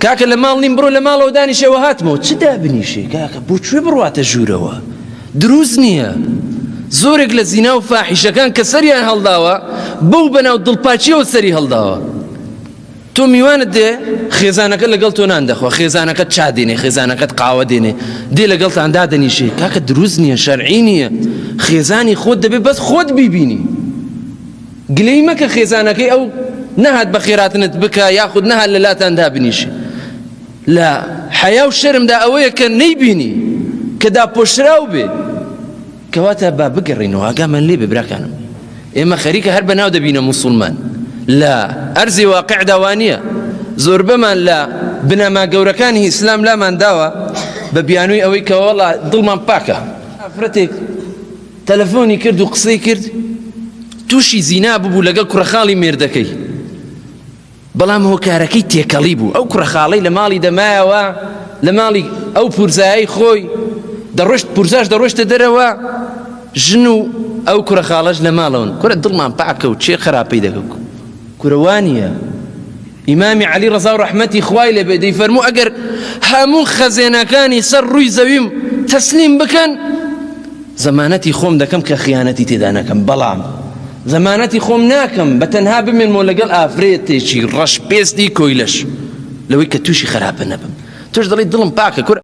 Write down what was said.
کاکە لە ماڵ نیم بڕۆ لە ماڵەوە دانیشەوە هاتمەوە چ دابنیشێ کاکە بۆ کوێ بڕواتە ژوورەوە دروست نییە زۆرێک لە زینا و فاحیشەکان کە سەریان هەڵداوە بەو بەناو دڵپاچیەوە سەری هەڵداوە تۆ میوانت دێ خێزانەکەت لەگەڵ تۆ نان دەخوا خێزانەکەت چا دێنێ خێزانەکەت قاوە دێنێ دێ لەگەڵتان دادەنیشێ کاکە دروست نییە شەرعی نییە خێزانی خۆت دەبێت بەس خۆت بیبینی گلەی مەکە خێزانەکەی ئەو نەهات بە خێراتنت بکە یاخود نەهات لە لاتان دابنیشێ لە حەیا و شەرمدا ئەوەیە کە نەیبینی کە داپۆشراو بێ کەواتە با بگەڕێنەوە ئاگامان لێ بێ براکانم ئێمە خەریکە هەر بەناو دەبینە موسڵمان لە ئەرزی واقعدا وانییە زۆر بەمان لە بنەما گەورەکانی ئیسلام لامان داوە بە بیانووی ئەوەی کە وەڵا دڵمان پاکە ئافرەتێک تەلەفۆنی کرد و قسەی کرد تووشی زینا ببوو لەگەڵ کوڕەخاڵی مێردەکەی بەڵام هۆکارەکەی تێکەڵی بوو ئەو کوڕەخاڵەی لە ماڵی دەمایەوە لە ماڵی ئەو پورزایی خۆی دەڕۆشت پورزاش دەڕۆشتە دەرەوە ژن و ئەو کوڕەخاڵەش لە ماڵەون کورە دڵمان پاکە و چێ خراپەی دەکەوت کورەوانیە ئیمامی عەلی ڕەزا و ڕەحمەتی خوای لێبێ دەیفەرموو ئەگەر هەموو خەزێنەکانی سەر ڕووی زەویم تەسلیم بکەن زەمانەتی خۆم دەکەم کە خیانەتی تێدا نەکەم بەڵام زەمانەتی خۆم ناکەم بە تەنها بمێنمەوە لەگەڵ ئافرێتێکی ڕەش پێستی کۆیلەش لەوەی کە تووشی خراپە نەبم تۆش دەڵێی دڵم پاکە